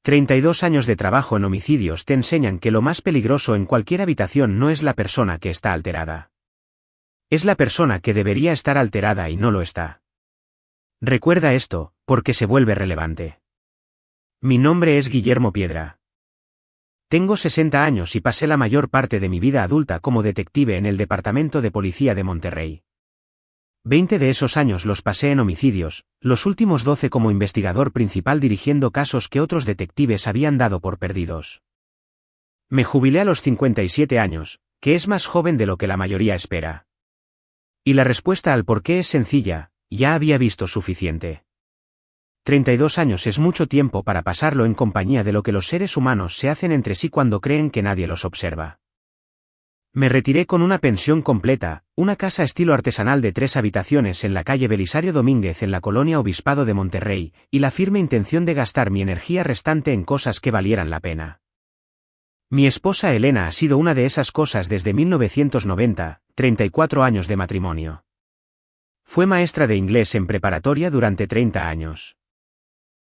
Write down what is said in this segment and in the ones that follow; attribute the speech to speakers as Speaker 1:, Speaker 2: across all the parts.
Speaker 1: 32 años de trabajo en homicidios te enseñan que lo más peligroso en cualquier habitación no es la persona que está alterada. Es la persona que debería estar alterada y no lo está. Recuerda esto, porque se vuelve relevante. Mi nombre es Guillermo Piedra. Tengo 60 años y pasé la mayor parte de mi vida adulta como detective en el Departamento de Policía de Monterrey. 20 de esos años los pasé en homicidios, los últimos 12 como investigador principal dirigiendo casos que otros detectives habían dado por perdidos. Me jubilé a los 57 años, que es más joven de lo que la mayoría espera. Y la respuesta al por qué es sencilla: ya había visto suficiente. 32 años es mucho tiempo para pasarlo en compañía de lo que los seres humanos se hacen entre sí cuando creen que nadie los observa. Me retiré con una pensión completa, una casa estilo artesanal de 3 habitaciones en la calle Belisario Domínguez en la colonia Obispado de Monterrey, y la firme intención de gastar mi energía restante en cosas que valieran la pena. Mi esposa Elena ha sido una de esas cosas desde 1990, 34 años de matrimonio. Fue maestra de inglés en preparatoria durante 30 años.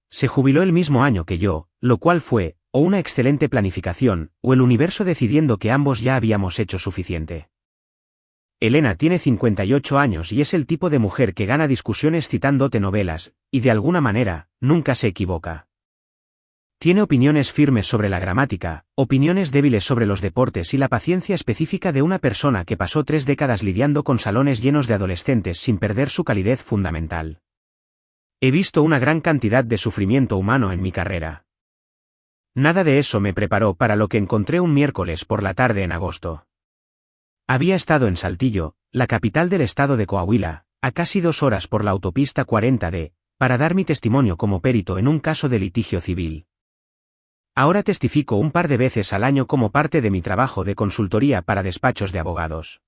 Speaker 1: Se jubiló el mismo año que yo, lo cual fue, o una excelente planificación, o el universo decidiendo que ambos ya habíamos hecho suficiente. Elena tiene 58 años y es el tipo de mujer que gana discusiones citando telenovelas, y de alguna manera, nunca se equivoca. Tiene opiniones firmes sobre la gramática, opiniones débiles sobre los deportes y la paciencia específica de una persona que pasó 3 décadas lidiando con salones llenos de adolescentes sin perder su calidez fundamental. He visto una gran cantidad de sufrimiento humano en mi carrera. Nada de eso me preparó para lo que encontré un miércoles por la tarde en agosto. Había estado en Saltillo, la capital del estado de Coahuila, a casi 2 horas por la autopista 40D, para dar mi testimonio como perito en un caso de litigio civil. Ahora testifico un par de veces al año como parte de mi trabajo de consultoría para despachos de abogados.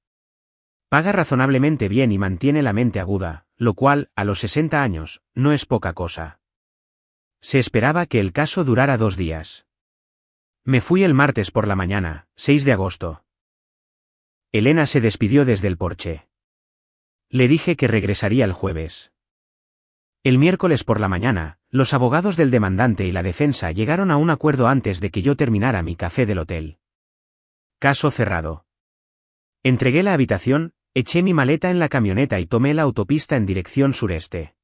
Speaker 1: Paga razonablemente bien y mantiene la mente aguda, lo cual, a los 60 años, no es poca cosa. Se esperaba que el caso durara 2 días. Me fui el martes por la mañana, 6 de agosto. Elena se despidió desde el porche. Le dije que regresaría el jueves. El miércoles por la mañana, los abogados del demandante y la defensa llegaron a un acuerdo antes de que yo terminara mi café del hotel. Caso cerrado. Entregué la habitación, eché mi maleta en la camioneta y tomé la autopista en dirección sureste.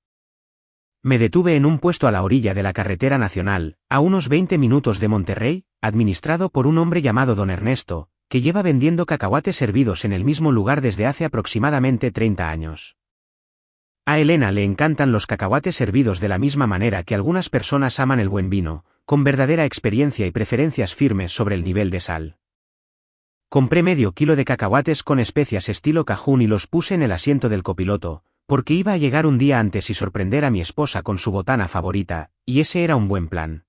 Speaker 1: Me detuve en un puesto a la orilla de la carretera nacional, a unos 20 minutos de Monterrey, administrado por un hombre llamado Don Ernesto, que lleva vendiendo cacahuates hervidos en el mismo lugar desde hace aproximadamente 30 años. A Elena le encantan los cacahuates hervidos de la misma manera que algunas personas aman el buen vino, con verdadera experiencia y preferencias firmes sobre el nivel de sal. Compré medio kilo de cacahuates con especias estilo Cajún y los puse en el asiento del copiloto, porque iba a llegar un día antes y sorprender a mi esposa con su botana favorita, y ese era un buen plan.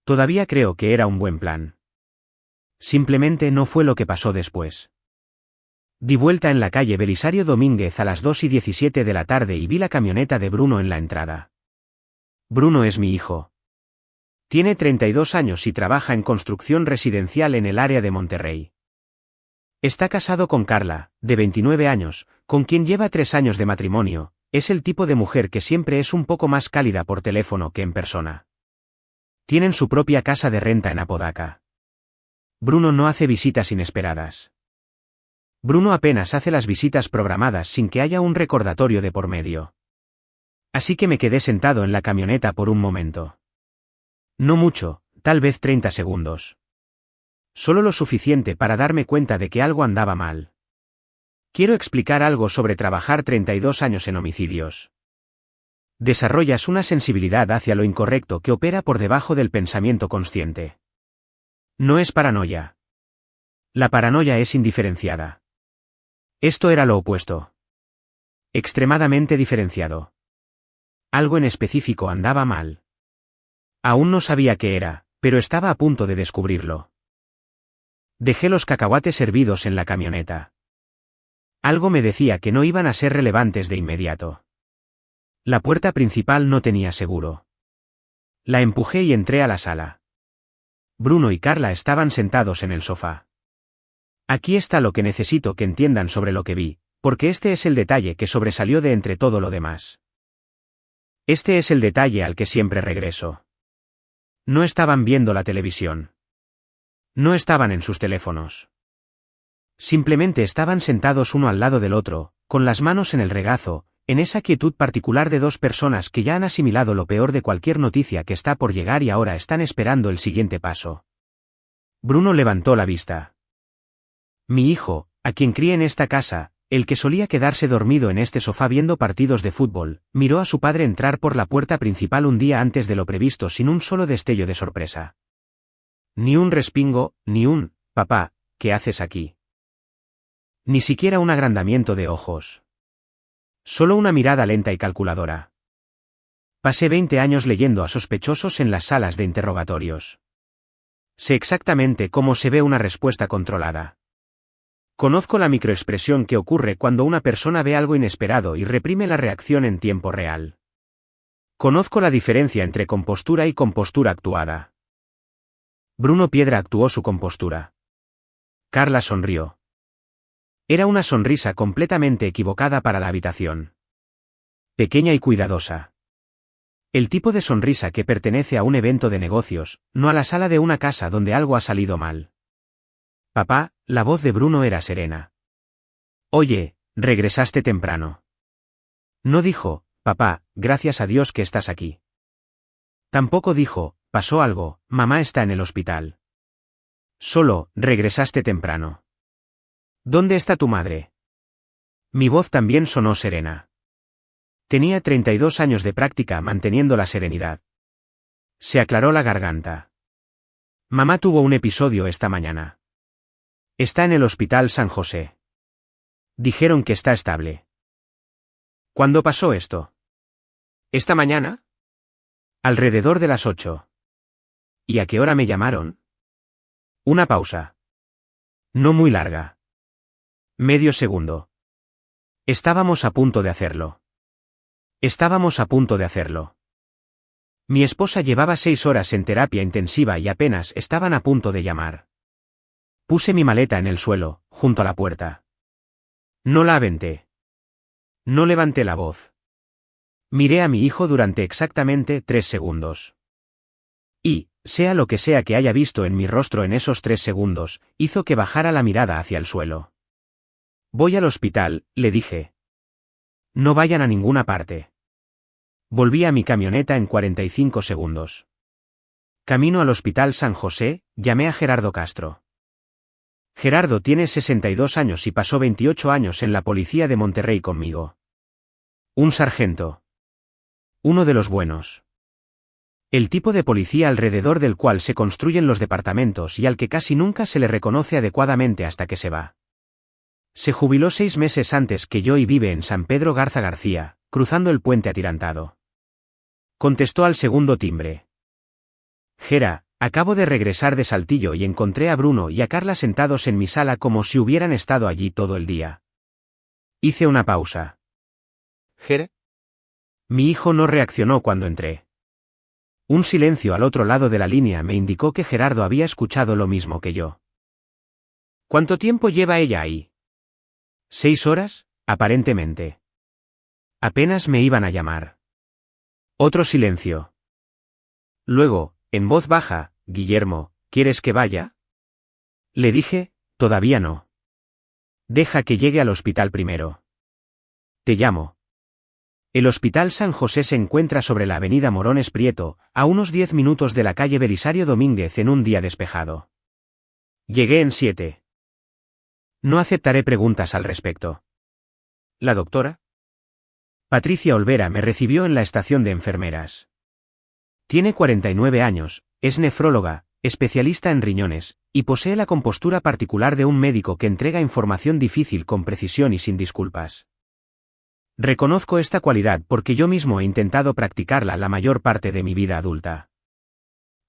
Speaker 1: Todavía creo que era un buen plan. Simplemente no fue lo que pasó después. Di vuelta en la calle Belisario Domínguez a las 2:17 de la tarde y vi la camioneta de Bruno en la entrada. Bruno es mi hijo. Tiene 32 años y trabaja en construcción residencial en el área de Monterrey. Está casado con Carla, de 29 años, con quien lleva 3 años de matrimonio. Es el tipo de mujer que siempre es un poco más cálida por teléfono que en persona. Tienen su propia casa de renta en Apodaca. Bruno no hace visitas inesperadas. Bruno apenas hace las visitas programadas sin que haya un recordatorio de por medio. Así que me quedé sentado en la camioneta por un momento. No mucho, tal vez 30 segundos. Solo lo suficiente para darme cuenta de que algo andaba mal. Quiero explicar algo sobre trabajar 32 años en homicidios. Desarrollas una sensibilidad hacia lo incorrecto que opera por debajo del pensamiento consciente. No es paranoia. La paranoia es indiferenciada. Esto era lo opuesto. Extremadamente diferenciado. Algo en específico andaba mal. Aún no sabía qué era, pero estaba a punto de descubrirlo. Dejé los cacahuates hervidos en la camioneta. Algo me decía que no iban a ser relevantes de inmediato. La puerta principal no tenía seguro. La empujé y entré a la sala. Bruno y Carla estaban sentados en el sofá. Aquí está lo que necesito que entiendan sobre lo que vi, porque este es el detalle que sobresalió de entre todo lo demás. Este es el detalle al que siempre regreso. No estaban viendo la televisión. No estaban en sus teléfonos. Simplemente estaban sentados uno al lado del otro, con las manos en el regazo, en esa quietud particular de dos personas que ya han asimilado lo peor de cualquier noticia que está por llegar y ahora están esperando el siguiente paso. Bruno levantó la vista. Mi hijo, a quien crié en esta casa, el que solía quedarse dormido en este sofá viendo partidos de fútbol, miró a su padre entrar por la puerta principal un día antes de lo previsto sin un solo destello de sorpresa. Ni un respingo, ni un, papá, ¿qué haces aquí? Ni siquiera un agrandamiento de ojos. Solo una mirada lenta y calculadora. Pasé 20 años leyendo a sospechosos en las salas de interrogatorios. Sé exactamente cómo se ve una respuesta controlada. Conozco la microexpresión que ocurre cuando una persona ve algo inesperado y reprime la reacción en tiempo real. Conozco la diferencia entre compostura y compostura actuada. Bruno Piedra actuó su compostura. Carla sonrió. Era una sonrisa completamente equivocada para la habitación. Pequeña y cuidadosa. El tipo de sonrisa que pertenece a un evento de negocios, no a la sala de una casa donde algo ha salido mal. Papá, la voz de Bruno era serena. Oye, regresaste temprano. No dijo, papá, gracias a Dios que estás aquí. Tampoco dijo, pasó algo, mamá está en el hospital. Solo, regresaste temprano. ¿Dónde está tu madre? Mi voz también sonó serena. Tenía 32 años de práctica manteniendo la serenidad. Se aclaró la garganta. Mamá tuvo un episodio esta mañana. Está en el Hospital San José. Dijeron que está estable. ¿Cuándo pasó esto? ¿Esta mañana? Alrededor de las 8. ¿Y a qué hora me llamaron? Una pausa. No muy larga. Medio segundo. Estábamos a punto de hacerlo. Estábamos a punto de hacerlo. Mi esposa llevaba 6 horas en terapia intensiva y apenas estaban a punto de llamar. Puse mi maleta en el suelo, junto a la puerta. No la aventé. No levanté la voz. Miré a mi hijo durante exactamente 3 segundos. Y, sea lo que sea que haya visto en mi rostro en esos 3 segundos, hizo que bajara la mirada hacia el suelo. Voy al hospital, le dije. No vayan a ninguna parte. Volví a mi camioneta en 45 segundos. Camino al Hospital San José, llamé a Gerardo Castro. Gerardo tiene 62 años y pasó 28 años en la policía de Monterrey conmigo. Un sargento. Uno de los buenos. El tipo de policía alrededor del cual se construyen los departamentos y al que casi nunca se le reconoce adecuadamente hasta que se va. Se jubiló 6 meses antes que yo y vive en San Pedro Garza García, cruzando el puente atirantado. Contestó al segundo timbre. Gera, acabo de regresar de Saltillo y encontré a Bruno y a Carla sentados en mi sala como si hubieran estado allí todo el día. Hice una pausa. ¿Gera? Mi hijo no reaccionó cuando entré. Un silencio al otro lado de la línea me indicó que Gerardo había escuchado lo mismo que yo. ¿Cuánto tiempo lleva ella ahí? 6 horas, aparentemente. Apenas me iban a llamar. Otro silencio. Luego, en voz baja, Guillermo, ¿quieres que vaya? Le dije, todavía no. Deja que llegue al hospital primero. Te llamo. El Hospital San José se encuentra sobre la avenida Morones Prieto, a unos 10 minutos de la calle Belisario Domínguez en un día despejado. Llegué en 7. No aceptaré preguntas al respecto. ¿La doctora? Patricia Olvera me recibió en la estación de enfermeras. Tiene 49 años, es nefróloga, especialista en riñones, y posee la compostura particular de un médico que entrega información difícil con precisión y sin disculpas. Reconozco esta cualidad porque yo mismo he intentado practicarla la mayor parte de mi vida adulta.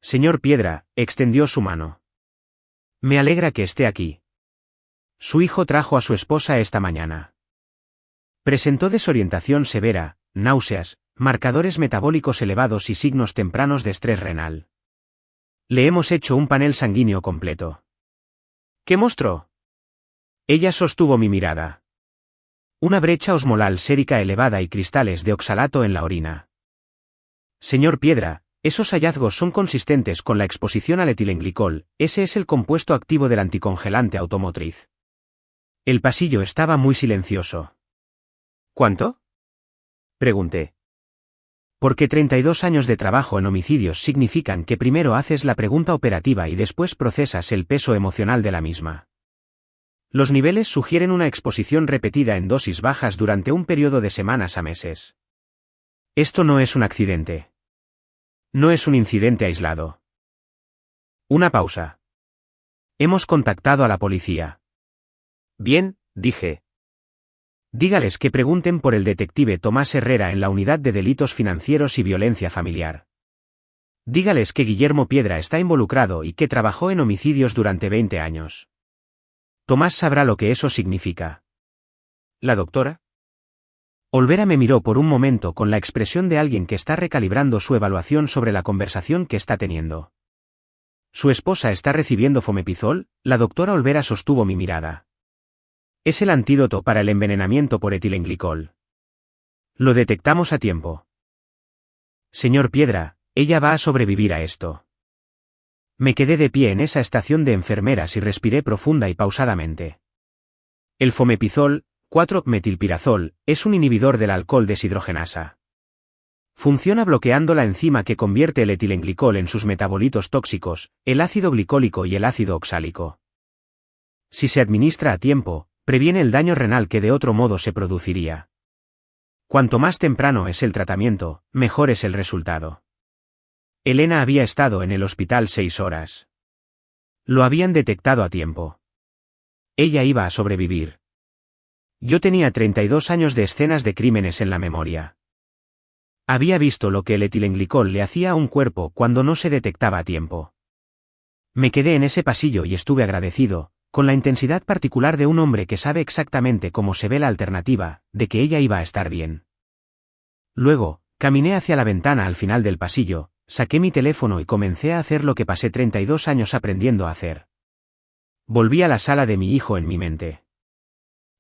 Speaker 1: Señor Piedra, extendió su mano. Me alegra que esté aquí. Su hijo trajo a su esposa esta mañana. Presentó desorientación severa, náuseas, marcadores metabólicos elevados y signos tempranos de estrés renal. Le hemos hecho un panel sanguíneo completo. ¿Qué mostró? Ella sostuvo mi mirada. Una brecha osmolar sérica elevada y cristales de oxalato en la orina. Señor Piedra, Esos hallazgos son consistentes con la exposición al etilenglicol, ese es el compuesto activo del anticongelante automotriz. El pasillo estaba muy silencioso. ¿Cuánto? Pregunté. Porque 32 años de trabajo en homicidios significan que primero haces la pregunta operativa y después procesas el peso emocional de la misma. Los niveles sugieren una exposición repetida en dosis bajas durante un periodo de semanas a meses. Esto no es un accidente. No es un incidente aislado. Una pausa. Hemos contactado a la policía. Bien, dije. Dígales que pregunten por el detective Tomás Herrera en la Unidad de Delitos Financieros y Violencia Familiar. Dígales que Guillermo Piedra está involucrado y que trabajó en homicidios durante 20 años. Tomás sabrá lo que eso significa. ¿La doctora? Olvera me miró por un momento con la expresión de alguien que está recalibrando su evaluación sobre la conversación que está teniendo. ¿Su esposa está recibiendo fomepizol? La doctora Olvera sostuvo mi mirada. Es el antídoto para el envenenamiento por etilenglicol. Lo detectamos a tiempo. Señor Piedra, ella va a sobrevivir a esto. Me quedé de pie en esa estación de enfermeras y respiré profunda y pausadamente. El fomepizol, 4-metilpirazol, es un inhibidor del alcohol deshidrogenasa. Funciona bloqueando la enzima que convierte el etilenglicol en sus metabolitos tóxicos, el ácido glicólico y el ácido oxálico. Si se administra a tiempo, previene el daño renal que de otro modo se produciría. Cuanto más temprano es el tratamiento, mejor es el resultado. Elena había estado en el hospital 6 horas. Lo habían detectado a tiempo. Ella iba a sobrevivir. Yo tenía 32 años de escenas de crímenes en la memoria. Había visto lo que el etilenglicol le hacía a un cuerpo cuando no se detectaba a tiempo. Me quedé en ese pasillo y estuve agradecido, con la intensidad particular de un hombre que sabe exactamente cómo se ve la alternativa, de que ella iba a estar bien. Luego, caminé hacia la ventana al final del pasillo, saqué mi teléfono y comencé a hacer lo que pasé 32 años aprendiendo a hacer. Volví a la sala de mi hijo en mi mente.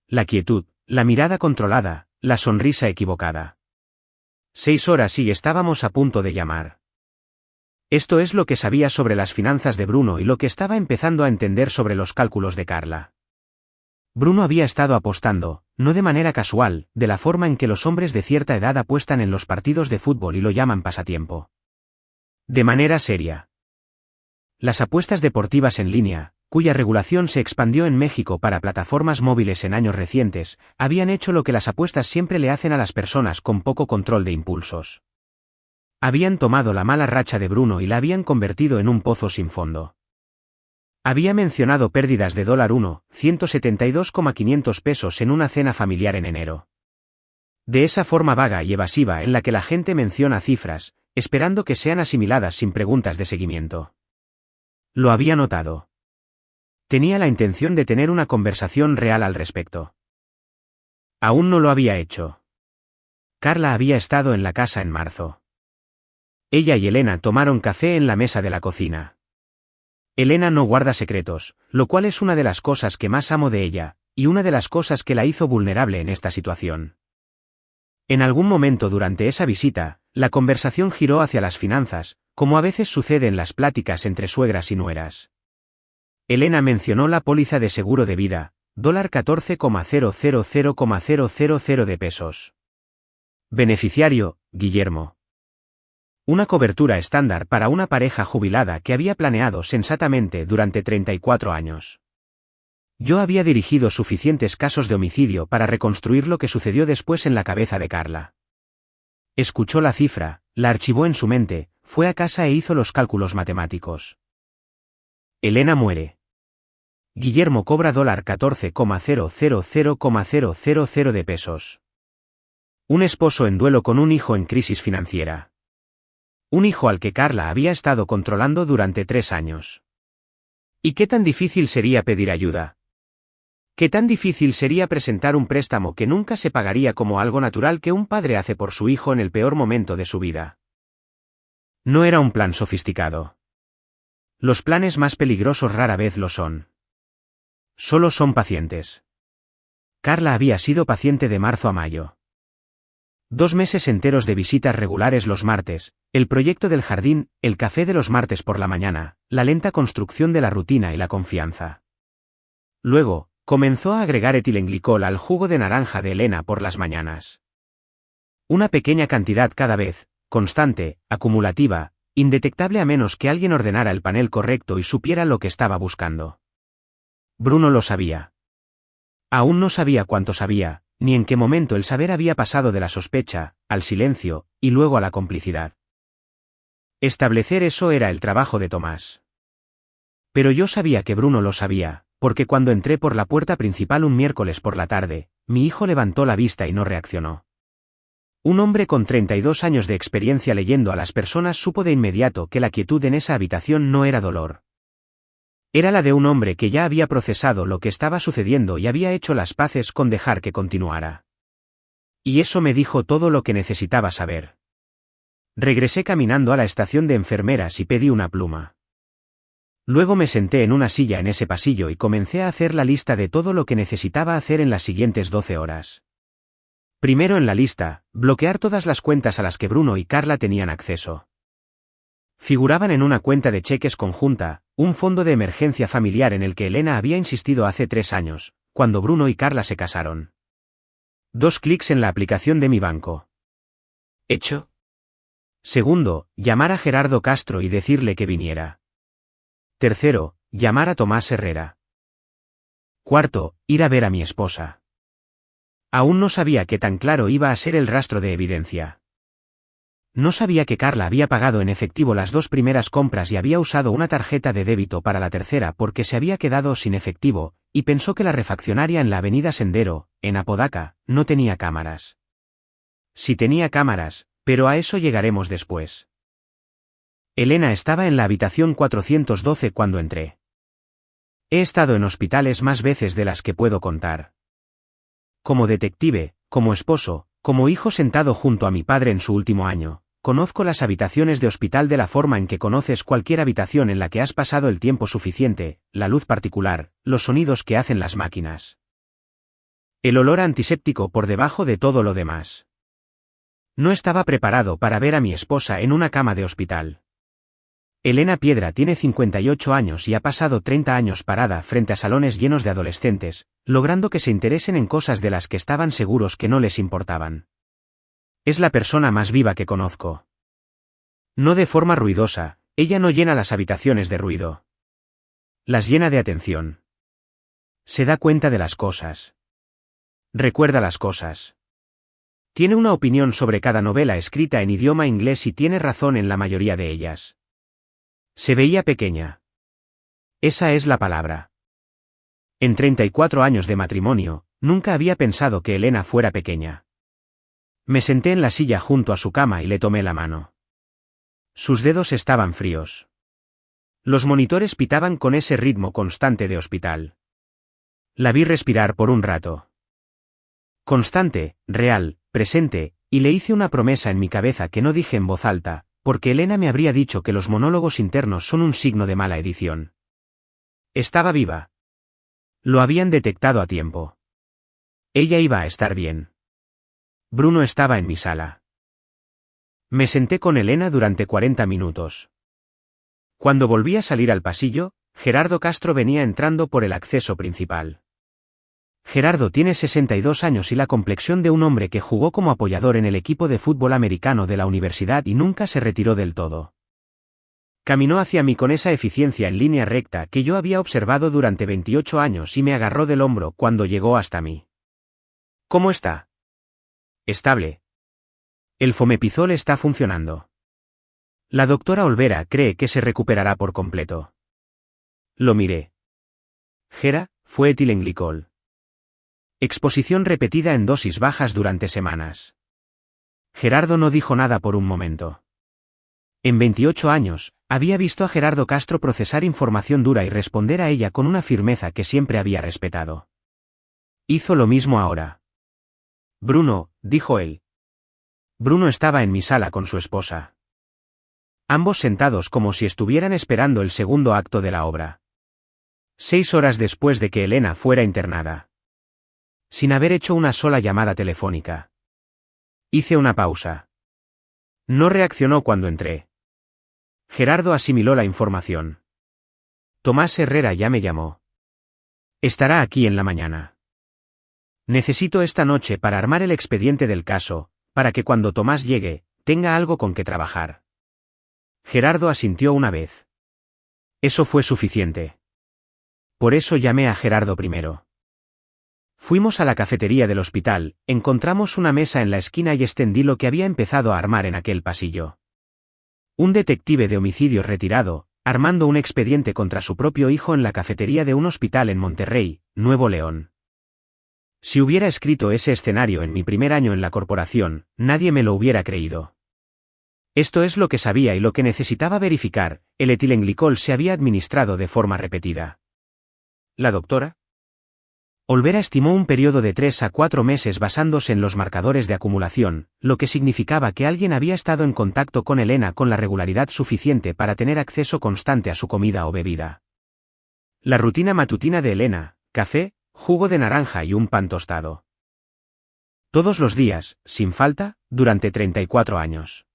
Speaker 1: La quietud, la mirada controlada, la sonrisa equivocada. 6 horas y estábamos a punto de llamar. Esto es lo que sabía sobre las finanzas de Bruno y lo que estaba empezando a entender sobre los cálculos de Carla. Bruno había estado apostando, no de manera casual, de la forma en que los hombres de cierta edad apuestan en los partidos de fútbol y lo llaman pasatiempo. De manera seria. Las apuestas deportivas en línea, cuya regulación se expandió en México para plataformas móviles en años recientes, habían hecho lo que las apuestas siempre le hacen a las personas con poco control de impulsos. Habían tomado la mala racha de Bruno y la habían convertido en un pozo sin fondo. Había mencionado pérdidas de $172,500 pesos en una cena familiar en enero. De esa forma vaga y evasiva en la que la gente menciona cifras, esperando que sean asimiladas sin preguntas de seguimiento. Lo había notado. Tenía la intención de tener una conversación real al respecto. Aún no lo había hecho. Carla había estado en la casa en marzo. Ella y Elena tomaron café en la mesa de la cocina. Elena no guarda secretos, lo cual es una de las cosas que más amo de ella, y una de las cosas que la hizo vulnerable en esta situación. En algún momento durante esa visita, la conversación giró hacia las finanzas, como a veces sucede en las pláticas entre suegras y nueras. Elena mencionó la póliza de seguro de vida, $14,000,000 de pesos. Beneficiario, Guillermo. Una cobertura estándar para una pareja jubilada que había planeado sensatamente durante 34 años. Yo había dirigido suficientes casos de homicidio para reconstruir lo que sucedió después en la cabeza de Carla. Escuchó la cifra, la archivó en su mente, fue a casa e hizo los cálculos matemáticos. Elena muere. Guillermo cobra $14,000,000 de pesos. Un esposo en duelo con un hijo en crisis financiera. Un hijo al que Carla había estado controlando durante 3 años. ¿Y qué tan difícil sería pedir ayuda? ¿Qué tan difícil sería presentar un préstamo que nunca se pagaría como algo natural que un padre hace por su hijo en el peor momento de su vida? No era un plan sofisticado. Los planes más peligrosos rara vez lo son. Solo son pacientes. Carla había sido paciente de marzo a mayo. 2 meses enteros de visitas regulares los martes, el proyecto del jardín, el café de los martes por la mañana, la lenta construcción de la rutina y la confianza. Luego, comenzó a agregar etilenglicol al jugo de naranja de Elena por las mañanas. Una pequeña cantidad cada vez, constante, acumulativa, indetectable a menos que alguien ordenara el panel correcto y supiera lo que estaba buscando. Bruno lo sabía. Aún no sabía cuánto sabía, ni en qué momento el saber había pasado de la sospecha, al silencio, y luego a la complicidad. Establecer eso era el trabajo de Tomás. Pero yo sabía que Bruno lo sabía, porque cuando entré por la puerta principal un miércoles por la tarde, mi hijo levantó la vista y no reaccionó. Un hombre con 32 años de experiencia leyendo a las personas supo de inmediato que la quietud en esa habitación no era dolor. Era la de un hombre que ya había procesado lo que estaba sucediendo y había hecho las paces con dejar que continuara. Y eso me dijo todo lo que necesitaba saber. Regresé caminando a la estación de enfermeras y pedí una pluma. Luego me senté en una silla en ese pasillo y comencé a hacer la lista de todo lo que necesitaba hacer en las siguientes 12 horas. Primero en la lista, bloquear todas las cuentas a las que Bruno y Carla tenían acceso. Figuraban en una cuenta de cheques conjunta, un fondo de emergencia familiar en el que Elena había insistido hace 3 años, cuando Bruno y Carla se casaron. 2 clics en la aplicación de mi banco. ¿Hecho? Segundo, llamar a Gerardo Castro y decirle que viniera. Tercero, llamar a Tomás Herrera. Cuarto, ir a ver a mi esposa. Aún no sabía qué tan claro iba a ser el rastro de evidencia. No sabía que Carla había pagado en efectivo las 2 primeras compras y había usado una tarjeta de débito para la tercera porque se había quedado sin efectivo, y pensó que la refaccionaria en la avenida Sendero, en Apodaca, no tenía cámaras. Sí tenía cámaras, pero a eso llegaremos después. Elena estaba en la habitación 412 cuando entré. He estado en hospitales más veces de las que puedo contar. Como detective, como esposo, como hijo sentado junto a mi padre en su último año, conozco las habitaciones de hospital de la forma en que conoces cualquier habitación en la que has pasado el tiempo suficiente, la luz particular, los sonidos que hacen las máquinas. El olor antiséptico por debajo de todo lo demás. No estaba preparado para ver a mi esposa en una cama de hospital. Elena Piedra tiene 58 años y ha pasado 30 años parada frente a salones llenos de adolescentes, logrando que se interesen en cosas de las que estaban seguros que no les importaban. Es la persona más viva que conozco. No de forma ruidosa, ella no llena las habitaciones de ruido. Las llena de atención. Se da cuenta de las cosas. Recuerda las cosas. Tiene una opinión sobre cada novela escrita en idioma inglés y tiene razón en la mayoría de ellas. Se veía pequeña. Esa es la palabra. En 34 años de matrimonio, nunca había pensado que Elena fuera pequeña. Me senté en la silla junto a su cama y le tomé la mano. Sus dedos estaban fríos. Los monitores pitaban con ese ritmo constante de hospital. La vi respirar por un rato. Constante, real, presente, y le hice una promesa en mi cabeza que no dije en voz alta, porque Elena me habría dicho que los monólogos internos son un signo de mala edición. Estaba viva. Lo habían detectado a tiempo. Ella iba a estar bien. Bruno estaba en mi sala. Me senté con Elena durante 40 minutos. Cuando volví a salir al pasillo, Gerardo Castro venía entrando por el acceso principal. Gerardo tiene 62 años y la complexión de un hombre que jugó como apoyador en el equipo de fútbol americano de la universidad y nunca se retiró del todo. Caminó hacia mí con esa eficiencia en línea recta que yo había observado durante 28 años y me agarró del hombro cuando llegó hasta mí. ¿Cómo está? Estable. El fomepizol está funcionando. La doctora Olvera cree que se recuperará por completo. Lo miré. Gera, fue etilenglicol. Exposición repetida en dosis bajas durante semanas. Gerardo no dijo nada por un momento. En 28 años, había visto a Gerardo Castro procesar información dura y responder a ella con una firmeza que siempre había respetado. Hizo lo mismo ahora. Bruno, dijo él. Bruno estaba en mi sala con su esposa. Ambos sentados como si estuvieran esperando el segundo acto de la obra. 6 horas después de que Elena fuera internada. Sin haber hecho una sola llamada telefónica. Hice una pausa. No reaccionó cuando entré. Gerardo asimiló la información. Tomás Herrera ya me llamó. Estará aquí en la mañana. Necesito esta noche para armar el expediente del caso, para que cuando Tomás llegue, tenga algo con que trabajar. Gerardo asintió una vez. Eso fue suficiente. Por eso llamé a Gerardo primero. Fuimos a la cafetería del hospital, encontramos una mesa en la esquina y extendí lo que había empezado a armar en aquel pasillo. Un detective de homicidios retirado, armando un expediente contra su propio hijo en la cafetería de un hospital en Monterrey, Nuevo León. Si hubiera escrito ese escenario en mi primer año en la corporación, nadie me lo hubiera creído. Esto es lo que sabía y lo que necesitaba verificar: el etilenglicol se había administrado de forma repetida. ¿La doctora? Olvera estimó un periodo de 3 a 4 meses basándose en los marcadores de acumulación, lo que significaba que alguien había estado en contacto con Elena con la regularidad suficiente para tener acceso constante a su comida o bebida. La rutina matutina de Elena: café, jugo de naranja y un pan tostado. Todos los días, sin falta, durante 34 años.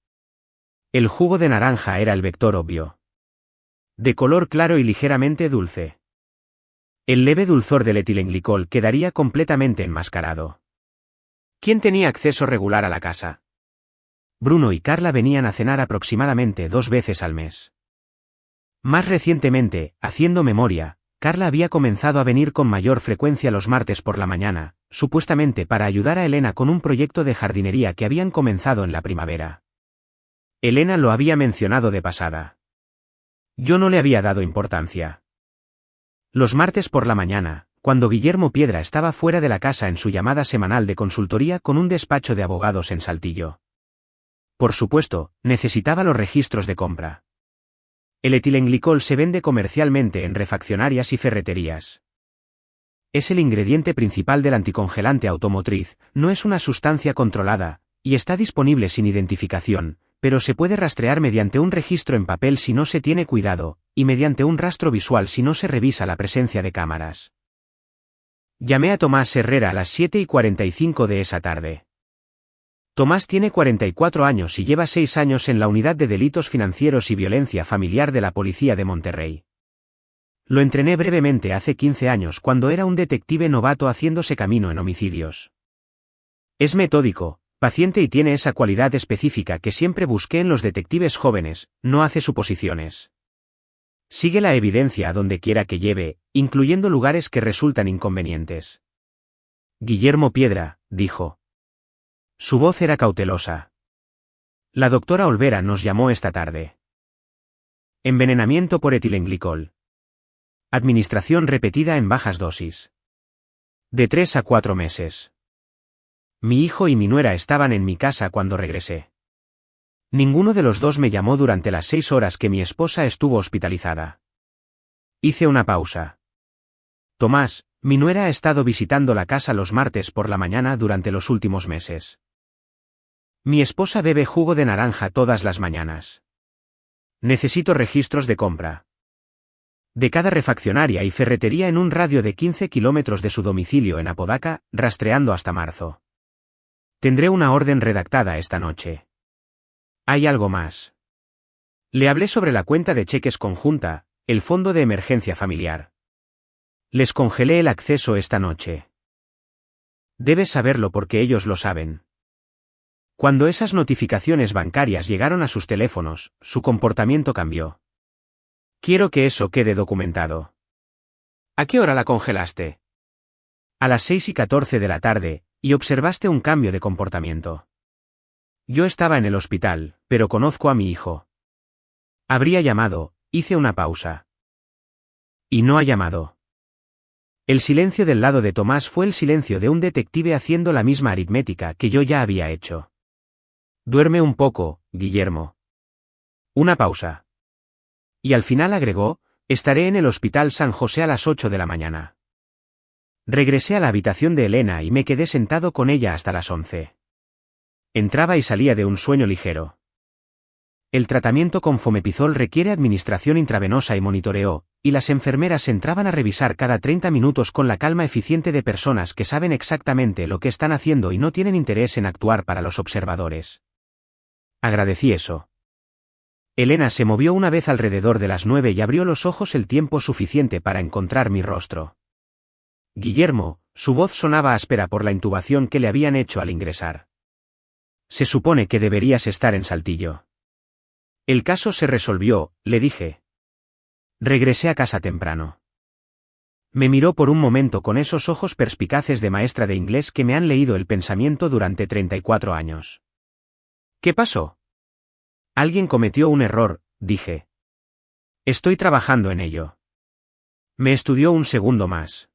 Speaker 1: El jugo de naranja era el vector obvio. De color claro y ligeramente dulce. El leve dulzor del etilenglicol quedaría completamente enmascarado. ¿Quién tenía acceso regular a la casa? Bruno y Carla venían a cenar aproximadamente 2 veces al mes. Más recientemente, haciendo memoria, Carla había comenzado a venir con mayor frecuencia los martes por la mañana, supuestamente para ayudar a Elena con un proyecto de jardinería que habían comenzado en la primavera. Elena lo había mencionado de pasada. Yo no le había dado importancia. Los martes por la mañana, cuando Guillermo Piedra estaba fuera de la casa en su llamada semanal de consultoría con un despacho de abogados en Saltillo. Por supuesto, necesitaba los registros de compra. El etilenglicol se vende comercialmente en refaccionarias y ferreterías. Es el ingrediente principal del anticongelante automotriz, no es una sustancia controlada, y está disponible sin identificación, pero se puede rastrear mediante un registro en papel si no se tiene cuidado, y mediante un rastro visual si no se revisa la presencia de cámaras. Llamé a Tomás Herrera a las 7:45 de esa tarde. Tomás tiene 44 años y lleva 6 años en la Unidad de Delitos Financieros y Violencia Familiar de la Policía de Monterrey. Lo entrené brevemente hace 15 años cuando era un detective novato haciéndose camino en homicidios. Es metódico, paciente y tiene esa cualidad específica que siempre busqué en los detectives jóvenes: no hace suposiciones. Sigue la evidencia a donde quiera que lleve, incluyendo lugares que resultan inconvenientes. Guillermo Piedra, dijo. Su voz era cautelosa. La doctora Olvera nos llamó esta tarde. Envenenamiento por etilenglicol. Administración repetida en bajas dosis. De 3 a 4 meses. Mi hijo y mi nuera estaban en mi casa cuando regresé. Ninguno de los dos me llamó durante las 6 horas que mi esposa estuvo hospitalizada. Hice una pausa. Tomás, mi nuera ha estado visitando la casa los martes por la mañana durante los últimos meses. Mi esposa bebe jugo de naranja todas las mañanas. Necesito registros de compra. De cada refaccionaria y ferretería en un radio de 15 kilómetros de su domicilio en Apodaca, rastreando hasta marzo. Tendré una orden redactada esta noche. Hay algo más. Le hablé sobre la cuenta de cheques conjunta, el fondo de emergencia familiar. Les congelé el acceso esta noche. Debes saberlo porque ellos lo saben. Cuando esas notificaciones bancarias llegaron a sus teléfonos, su comportamiento cambió. Quiero que eso quede documentado. ¿A qué hora la congelaste? A las 6:14 de la tarde, y observaste un cambio de comportamiento. Yo estaba en el hospital, pero conozco a mi hijo. Habría llamado, hice una pausa. Y no ha llamado. El silencio del lado de Tomás fue el silencio de un detective haciendo la misma aritmética que yo ya había hecho. Duerme un poco, Guillermo. Una pausa. Y al final agregó: estaré en el Hospital San José a las 8 de la mañana. Regresé a la habitación de Elena y me quedé sentado con ella hasta las 11. Entraba y salía de un sueño ligero. El tratamiento con fomepizol requiere administración intravenosa y monitoreo, y las enfermeras entraban a revisar cada 30 minutos con la calma eficiente de personas que saben exactamente lo que están haciendo y no tienen interés en actuar para los observadores. Agradecí eso. Elena se movió una vez alrededor de las 9 y abrió los ojos el tiempo suficiente para encontrar mi rostro. Guillermo, su voz sonaba áspera por la intubación que le habían hecho al ingresar. Se supone que deberías estar en Saltillo. El caso se resolvió, le dije. Regresé a casa temprano. Me miró por un momento con esos ojos perspicaces de maestra de inglés que me han leído el pensamiento durante 34 años. ¿Qué pasó? Alguien cometió un error, dije. Estoy trabajando en ello. Me estudió un segundo más.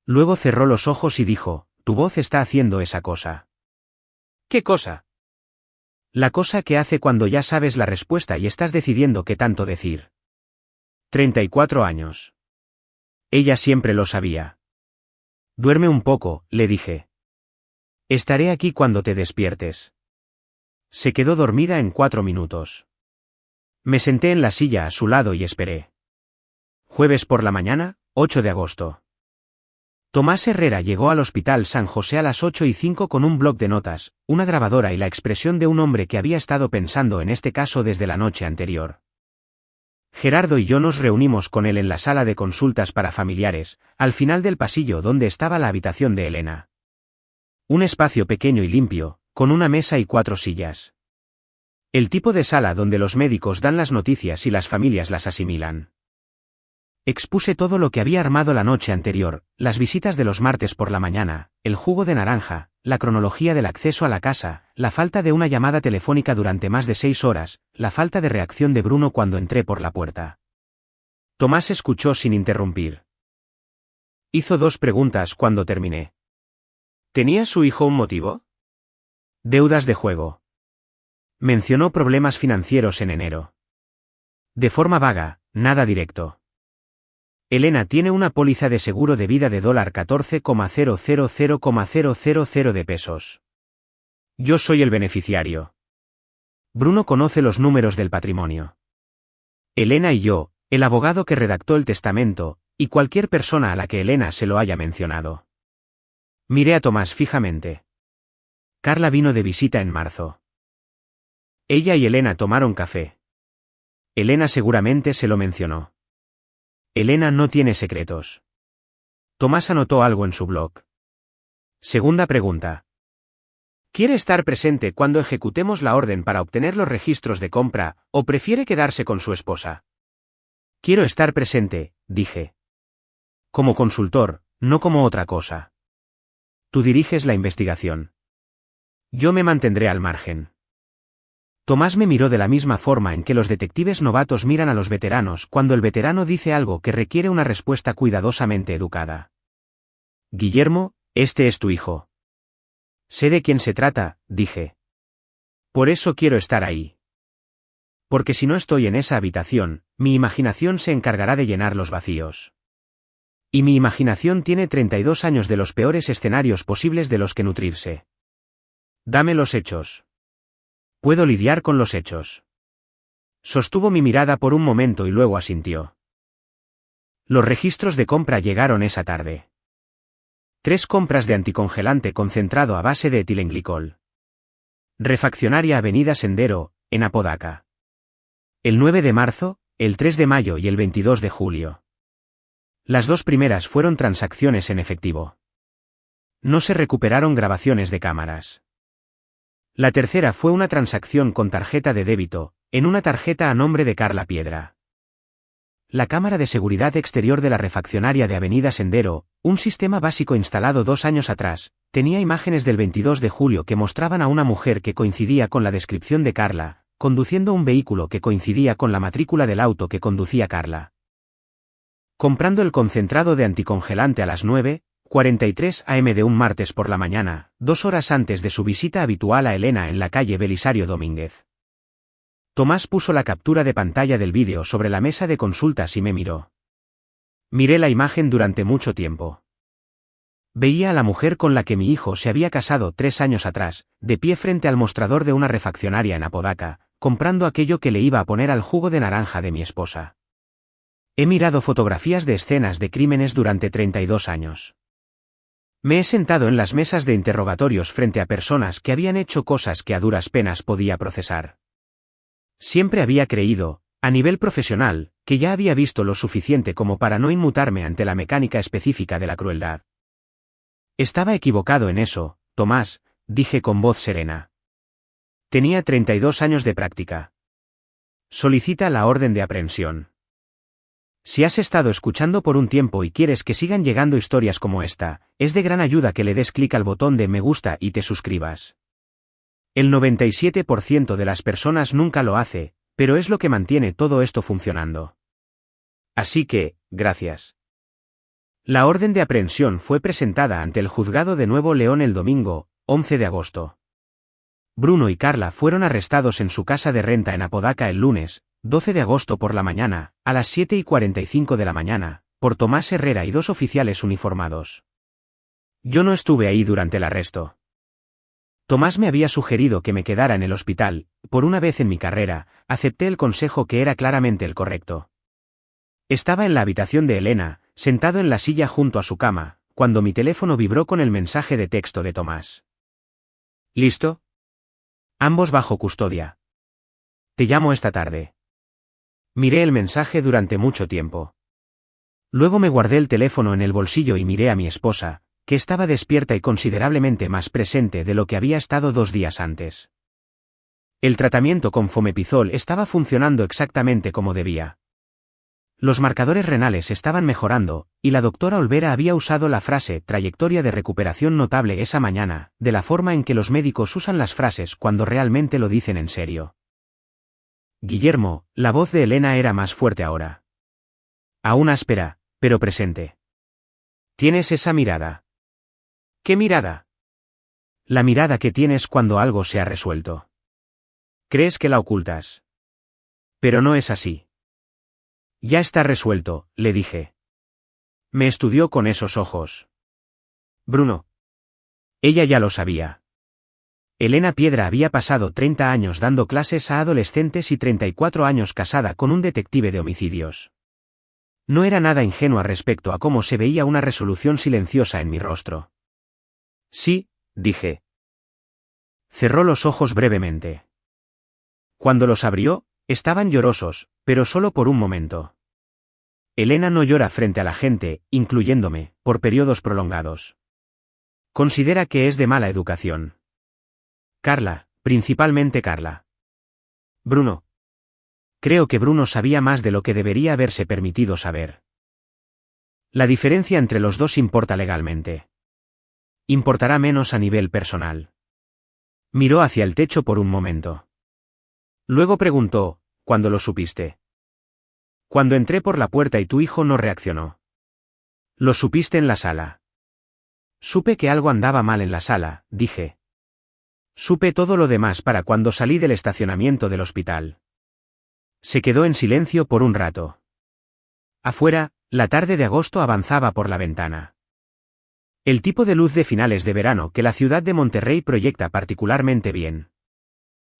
Speaker 1: Luego cerró los ojos y dijo, tu voz está haciendo esa cosa. ¿Qué cosa? La cosa que hace cuando ya sabes la respuesta y estás decidiendo qué tanto decir. 34 años. Ella siempre lo sabía. Duerme un poco, le dije. Estaré aquí cuando te despiertes. Se quedó dormida en 4 minutos. Me senté en la silla a su lado y esperé. Jueves por la mañana, 8 de agosto. Tomás Herrera llegó al Hospital San José a las 8:05 con un bloc de notas, una grabadora y la expresión de un hombre que había estado pensando en este caso desde la noche anterior. Gerardo y yo nos reunimos con él en la sala de consultas para familiares, al final del pasillo donde estaba la habitación de Elena. Un espacio pequeño y limpio, con una mesa y 4 sillas. El tipo de sala donde los médicos dan las noticias y las familias las asimilan. Expuse todo lo que había armado la noche anterior, las visitas de los martes por la mañana, el jugo de naranja, la cronología del acceso a la casa, la falta de una llamada telefónica durante más de 6 horas, la falta de reacción de Bruno cuando entré por la puerta. Tomás escuchó sin interrumpir. Hizo 2 preguntas cuando terminé. ¿Tenía su hijo un motivo? Deudas de juego. Mencionó problemas financieros en enero. De forma vaga, nada directo. Elena tiene una póliza de seguro de vida de $14,000,000 de pesos. Yo soy el beneficiario. Bruno conoce los números del patrimonio. Elena y yo, el abogado que redactó el testamento, y cualquier persona a la que Elena se lo haya mencionado. Miré a Tomás fijamente. Carla vino de visita en marzo. Ella y Elena tomaron café. Elena seguramente se lo mencionó. Elena no tiene secretos. Tomás anotó algo en su blog. Segunda pregunta. ¿Quiere estar presente cuando ejecutemos la orden para obtener los registros de compra, o prefiere quedarse con su esposa? Quiero estar presente, dije. Como consultor, no como otra cosa. Tú diriges la investigación. Yo me mantendré al margen. Tomás me miró de la misma forma en que los detectives novatos miran a los veteranos cuando el veterano dice algo que requiere una respuesta cuidadosamente educada. Guillermo, este es tu hijo. Sé de quién se trata, dije. Por eso quiero estar ahí. Porque si no estoy en esa habitación, mi imaginación se encargará de llenar los vacíos. Y mi imaginación tiene 32 años de los peores escenarios posibles de los que nutrirse. Dame los hechos. Puedo lidiar con los hechos. Sostuvo mi mirada por un momento y luego asintió. Los registros de compra llegaron esa tarde. 3 compras de anticongelante concentrado a base de etilenglicol. Refaccionaria Avenida Sendero, en Apodaca. El 9 de marzo, el 3 de mayo y el 22 de julio. Las 2 primeras fueron transacciones en efectivo. No se recuperaron grabaciones de cámaras. La tercera fue una transacción con tarjeta de débito, en una tarjeta a nombre de Carla Piedra. La cámara de seguridad exterior de la refaccionaria de Avenida Sendero, un sistema básico instalado 2 años atrás, tenía imágenes del 22 de julio que mostraban a una mujer que coincidía con la descripción de Carla, conduciendo un vehículo que coincidía con la matrícula del auto que conducía Carla. Comprando el concentrado de anticongelante a las 9:43 am de un martes por la mañana, 2 horas antes de su visita habitual a Elena en la calle Belisario Domínguez. Tomás puso la captura de pantalla del vídeo sobre la mesa de consultas y me miró. Miré la imagen durante mucho tiempo. Veía a la mujer con la que mi hijo se había casado 3 años atrás, de pie frente al mostrador de una refaccionaria en Apodaca, comprando aquello que le iba a poner al jugo de naranja de mi esposa. He mirado fotografías de escenas de crímenes durante 32 años. Me he sentado en las mesas de interrogatorios frente a personas que habían hecho cosas que a duras penas podía procesar. Siempre había creído, a nivel profesional, que ya había visto lo suficiente como para no inmutarme ante la mecánica específica de la crueldad. Estaba equivocado en eso, Tomás, dije con voz serena. Tenía 32 años de práctica. Solicita la orden de aprehensión. Si has estado escuchando por un tiempo y quieres que sigan llegando historias como esta, es de gran ayuda que le des clic al botón de me gusta y te suscribas. El 97% de las personas nunca lo hace, pero es lo que mantiene todo esto funcionando. Así que, gracias. La orden de aprehensión fue presentada ante el juzgado de Nuevo León el domingo, 11 de agosto. Bruno y Carla fueron arrestados en su casa de renta en Apodaca el lunes, 12 de agosto por la mañana, a las 7:45 de la mañana, por Tomás Herrera y 2 oficiales uniformados. Yo no estuve ahí durante el arresto. Tomás me había sugerido que me quedara en el hospital, por una vez en mi carrera, acepté el consejo que era claramente el correcto. Estaba en la habitación de Elena, sentado en la silla junto a su cama, cuando mi teléfono vibró con el mensaje de texto de Tomás. ¿Listo? Ambos bajo custodia. Te llamo esta tarde. Miré el mensaje durante mucho tiempo. Luego me guardé el teléfono en el bolsillo y miré a mi esposa, que estaba despierta y considerablemente más presente de lo que había estado 2 días antes. El tratamiento con fomepizol estaba funcionando exactamente como debía. Los marcadores renales estaban mejorando, y la doctora Olvera había usado la frase trayectoria de recuperación notable esa mañana, de la forma en que los médicos usan las frases cuando realmente lo dicen en serio. Guillermo, la voz de Elena era más fuerte ahora. Aún áspera, pero presente. ¿Tienes esa mirada? ¿Qué mirada? La mirada que tienes cuando algo se ha resuelto. ¿Crees que la ocultas? Pero no es así. Ya está resuelto, le dije. Me estudió con esos ojos. Bruno. Ella ya lo sabía. Elena Piedra había pasado 30 años dando clases a adolescentes y 34 años casada con un detective de homicidios. No era nada ingenua respecto a cómo se veía una resolución silenciosa en mi rostro. Sí, dije. Cerró los ojos brevemente. Cuando los abrió, estaban llorosos, pero solo por un momento. Elena no llora frente a la gente, incluyéndome, por periodos prolongados. Considera que es de mala educación. Carla, principalmente Carla. Bruno. Creo que Bruno sabía más de lo que debería haberse permitido saber. La diferencia entre los dos importa legalmente. Importará menos a nivel personal. Miró hacia el techo por un momento. Luego preguntó, ¿cuándo lo supiste? Cuando entré por la puerta y tu hijo no reaccionó. Lo supiste en la sala. Supe que algo andaba mal en la sala, dije. Supe todo lo demás para cuando salí del estacionamiento del hospital. Se quedó en silencio por un rato. Afuera, la tarde de agosto avanzaba por la ventana. El tipo de luz de finales de verano que la ciudad de Monterrey proyecta particularmente bien.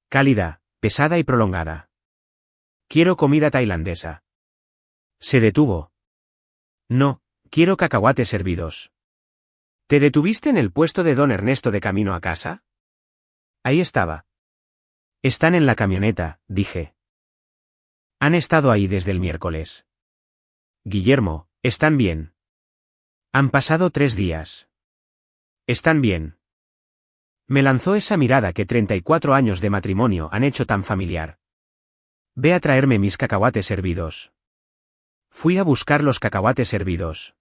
Speaker 1: Cálida, pesada y prolongada. Quiero comida tailandesa. Se detuvo. No, quiero cacahuates hervidos. ¿Te detuviste en el puesto de don Ernesto de camino a casa? Ahí estaba. Están en la camioneta, dije. Han estado ahí desde el miércoles. Guillermo, ¿están bien? Han pasado 3 días. ¿Están bien? Me lanzó esa mirada que 34 años de matrimonio han hecho tan familiar. Ve a traerme mis cacahuates hervidos. Fui a buscar los cacahuates hervidos.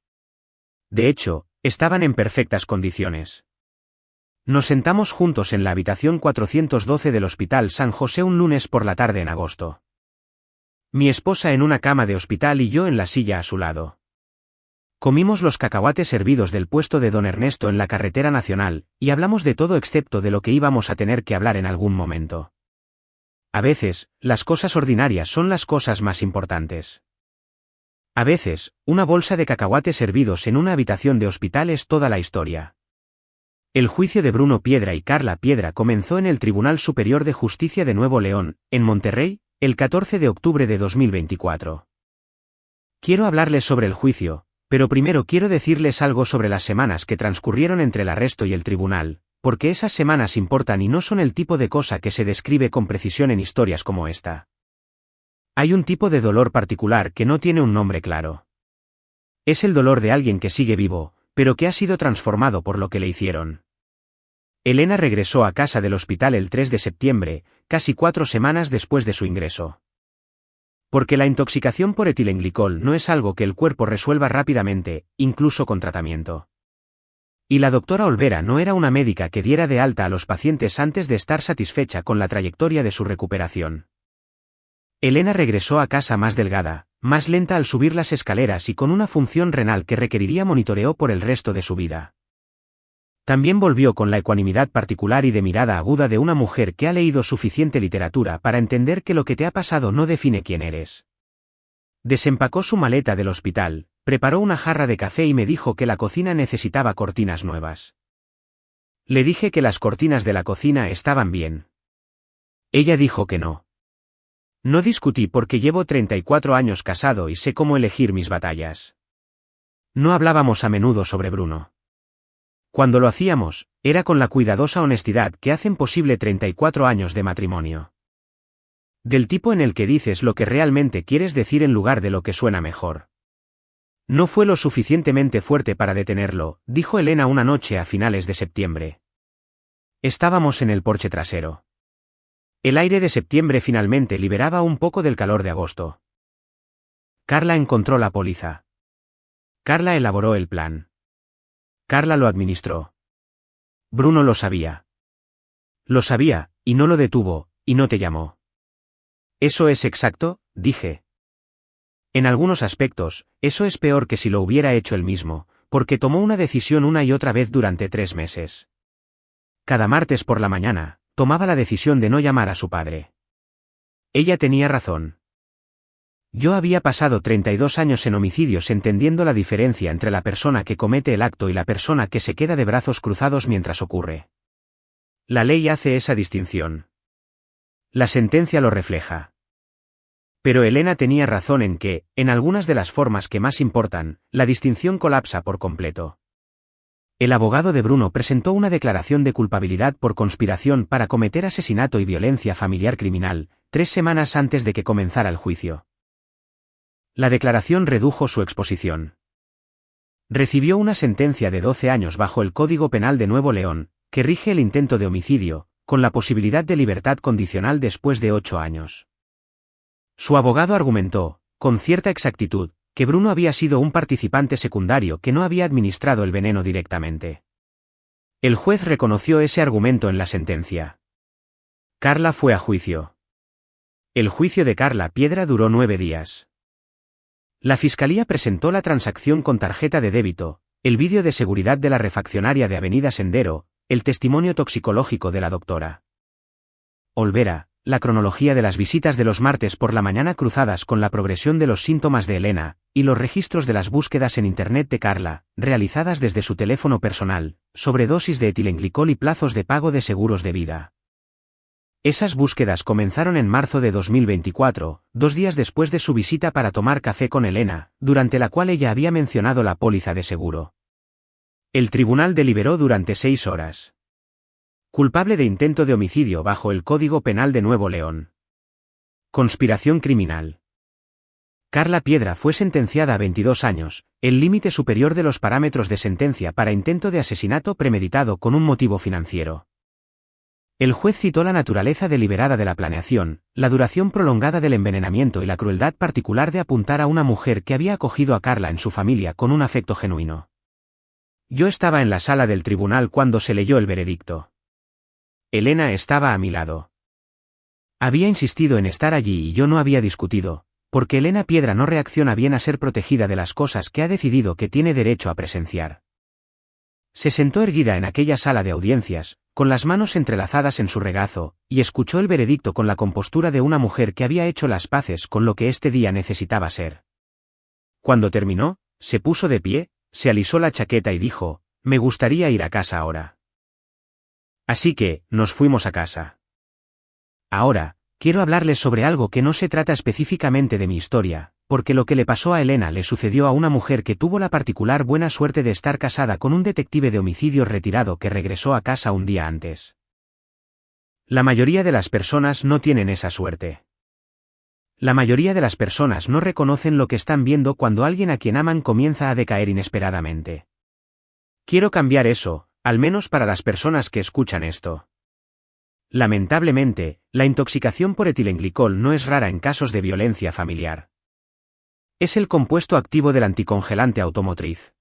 Speaker 1: De hecho, estaban en perfectas condiciones. Nos sentamos juntos en la habitación 412 del Hospital San José un lunes por la tarde en agosto. Mi esposa en una cama de hospital y yo en la silla a su lado. Comimos los cacahuates hervidos del puesto de don Ernesto en la carretera nacional, y hablamos de todo excepto de lo que íbamos a tener que hablar en algún momento. A veces, las cosas ordinarias son las cosas más importantes. A veces, una bolsa de cacahuates hervidos en una habitación de hospital es toda la historia. El juicio de Bruno Piedra y Carla Piedra comenzó en el Tribunal Superior de Justicia de Nuevo León, en Monterrey, el 14 de octubre de 2024. Quiero hablarles sobre el juicio, pero primero quiero decirles algo sobre las semanas que transcurrieron entre el arresto y el tribunal, porque esas semanas importan y no son el tipo de cosa que se describe con precisión en historias como esta. Hay un tipo de dolor particular que no tiene un nombre claro. Es el dolor de alguien que sigue vivo, pero que ha sido transformado por lo que le hicieron. Elena regresó a casa del hospital el 3 de septiembre, casi 4 semanas después de su ingreso. Porque la intoxicación por etilenglicol no es algo que el cuerpo resuelva rápidamente, incluso con tratamiento. Y la doctora Olvera no era una médica que diera de alta a los pacientes antes de estar satisfecha con la trayectoria de su recuperación. Elena regresó a casa más delgada, más lenta al subir las escaleras y con una función renal que requeriría monitoreo por el resto de su vida. También volvió con la ecuanimidad particular y de mirada aguda de una mujer que ha leído suficiente literatura para entender que lo que te ha pasado no define quién eres. Desempacó su maleta del hospital, preparó una jarra de café y me dijo que la cocina necesitaba cortinas nuevas. Le dije que las cortinas de la cocina estaban bien. Ella dijo que no. No discutí porque llevo 34 años casado y sé cómo elegir mis batallas. No hablábamos a menudo sobre Bruno. Cuando lo hacíamos, era con la cuidadosa honestidad que hacen posible 34 años de matrimonio. Del tipo en el que dices lo que realmente quieres decir en lugar de lo que suena mejor. No fue lo suficientemente fuerte para detenerlo, dijo Elena una noche a finales de septiembre. Estábamos en el porche trasero. El aire de septiembre finalmente liberaba un poco del calor de agosto. Carla encontró la póliza. Carla elaboró el plan. Carla lo administró. Bruno lo sabía. Lo sabía, y no lo detuvo, y no te llamó. ¿Eso es exacto?, dije. En algunos aspectos, eso es peor que si lo hubiera hecho él mismo, porque tomó una decisión una y otra vez durante 3 meses. Cada martes por la mañana, tomaba la decisión de no llamar a su padre. Ella tenía razón. Yo había pasado 32 años en homicidios entendiendo la diferencia entre la persona que comete el acto y la persona que se queda de brazos cruzados mientras ocurre. La ley hace esa distinción. La sentencia lo refleja. Pero Elena tenía razón en que, en algunas de las formas que más importan, la distinción colapsa por completo. El abogado de Bruno presentó una declaración de culpabilidad por conspiración para cometer asesinato y violencia familiar criminal, 3 semanas antes de que comenzara el juicio. La declaración redujo su exposición. Recibió una sentencia de 12 años bajo el Código Penal de Nuevo León, que rige el intento de homicidio, con la posibilidad de libertad condicional después de 8 años. Su abogado argumentó, con cierta exactitud, que Bruno había sido un participante secundario que no había administrado el veneno directamente. El juez reconoció ese argumento en la sentencia. Carla fue a juicio. El juicio de Carla Piedra duró 9 días. La fiscalía presentó la transacción con tarjeta de débito, el vídeo de seguridad de la refaccionaria de Avenida Sendero, el testimonio toxicológico de la doctora Olvera, la cronología de las visitas de los martes por la mañana cruzadas con la progresión de los síntomas de Elena, y los registros de las búsquedas en Internet de Carla, realizadas desde su teléfono personal, sobredosis de etilenglicol y plazos de pago de seguros de vida. Esas búsquedas comenzaron en marzo de 2024, 2 días después de su visita para tomar café con Elena, durante la cual ella había mencionado la póliza de seguro. El tribunal deliberó durante 6 horas. Culpable de intento de homicidio bajo el Código Penal de Nuevo León. Conspiración criminal. Carla Piedra fue sentenciada a 22 años, el límite superior de los parámetros de sentencia para intento de asesinato premeditado con un motivo financiero. El juez citó la naturaleza deliberada de la planeación, la duración prolongada del envenenamiento y la crueldad particular de apuntar a una mujer que había acogido a Carla en su familia con un afecto genuino. Yo estaba en la sala del tribunal cuando se leyó el veredicto. Elena estaba a mi lado. Había insistido en estar allí y yo no había discutido, porque Elena Piedra no reacciona bien a ser protegida de las cosas que ha decidido que tiene derecho a presenciar. Se sentó erguida en aquella sala de audiencias, con las manos entrelazadas en su regazo, y escuchó el veredicto con la compostura de una mujer que había hecho las paces con lo que este día necesitaba ser. Cuando terminó, se puso de pie, se alisó la chaqueta y dijo, «Me gustaría ir a casa ahora». Así que, nos fuimos a casa. Ahora, quiero hablarles sobre algo que no se trata específicamente de mi historia, porque lo que le pasó a Elena le sucedió a una mujer que tuvo la particular buena suerte de estar casada con un detective de homicidios retirado que regresó a casa un día antes. La mayoría de las personas no tienen esa suerte. La mayoría de las personas no reconocen lo que están viendo cuando alguien a quien aman comienza a decaer inesperadamente. Quiero cambiar eso, al menos para las personas que escuchan esto. Lamentablemente, la intoxicación por etilenglicol no es rara en casos de violencia familiar. Es el compuesto activo del anticongelante automotriz.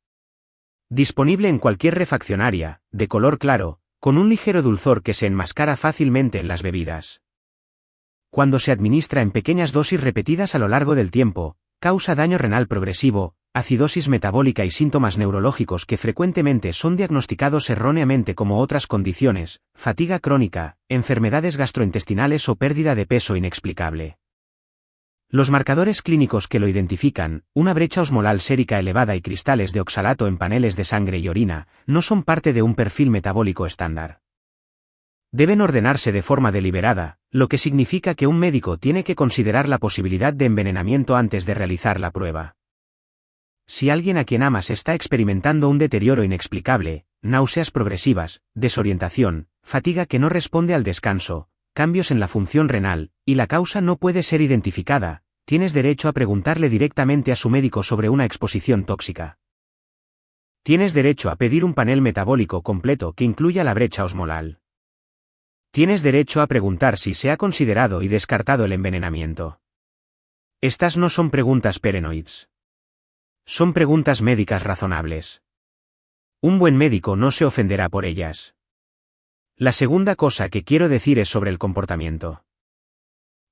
Speaker 1: Disponible en cualquier refaccionaria, de color claro, con un ligero dulzor que se enmascara fácilmente en las bebidas. Cuando se administra en pequeñas dosis repetidas a lo largo del tiempo, causa daño renal progresivo, acidosis metabólica y síntomas neurológicos que frecuentemente son diagnosticados erróneamente como otras condiciones, fatiga crónica, enfermedades gastrointestinales o pérdida de peso inexplicable. Los marcadores clínicos que lo identifican, una brecha osmolar sérica elevada y cristales de oxalato en paneles de sangre y orina, no son parte de un perfil metabólico estándar. Deben ordenarse de forma deliberada, lo que significa que un médico tiene que considerar la posibilidad de envenenamiento antes de realizar la prueba. Si alguien a quien amas está experimentando un deterioro inexplicable, náuseas progresivas, desorientación, fatiga que no responde al descanso, cambios en la función renal, y la causa no puede ser identificada, tienes derecho a preguntarle directamente a su médico sobre una exposición tóxica. Tienes derecho a pedir un panel metabólico completo que incluya la brecha osmolar. Tienes derecho a preguntar si se ha considerado y descartado el envenenamiento. Estas no son preguntas paranoides. Son preguntas médicas razonables. Un buen médico no se ofenderá por ellas. La segunda cosa que quiero decir es sobre el comportamiento.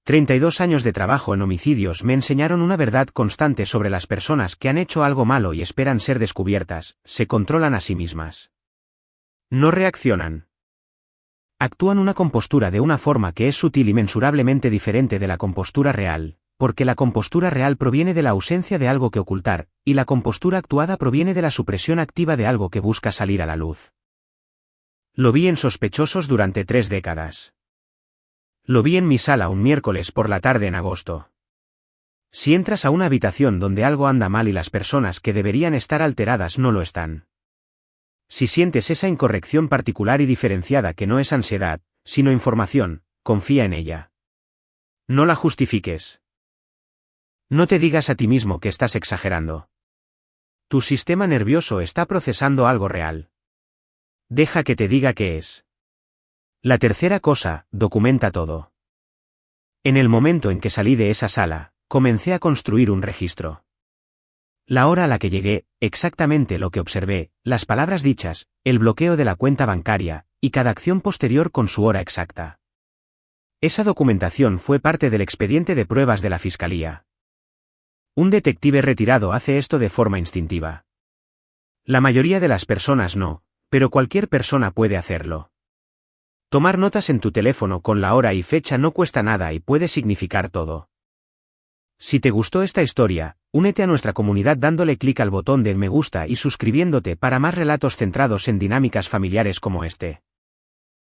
Speaker 1: 32 años de trabajo en homicidios me enseñaron una verdad constante sobre las personas que han hecho algo malo y esperan ser descubiertas, se controlan a sí mismas. No reaccionan. Actúan una compostura de una forma que es sutil y mensurablemente diferente de la compostura real, porque la compostura real proviene de la ausencia de algo que ocultar, y la compostura actuada proviene de la supresión activa de algo que busca salir a la luz. Lo vi en Sospechosos durante 3 décadas. Lo vi en mi sala un miércoles por la tarde en agosto. Si entras a una habitación donde algo anda mal y las personas que deberían estar alteradas no lo están. Si sientes esa incorrección particular y diferenciada que no es ansiedad, sino información, confía en ella. No la justifiques. No te digas a ti mismo que estás exagerando. Tu sistema nervioso está procesando algo real. Deja que te diga qué es. La tercera cosa, documenta todo. En el momento en que salí de esa sala, comencé a construir un registro. La hora a la que llegué, exactamente lo que observé, las palabras dichas, el bloqueo de la cuenta bancaria, y cada acción posterior con su hora exacta. Esa documentación fue parte del expediente de pruebas de la Fiscalía. Un detective retirado hace esto de forma instintiva. La mayoría de las personas no, pero cualquier persona puede hacerlo. Tomar notas en tu teléfono con la hora y fecha no cuesta nada y puede significar todo. Si te gustó esta historia, únete a nuestra comunidad dándole clic al botón de me gusta y suscribiéndote para más relatos centrados en dinámicas familiares como este.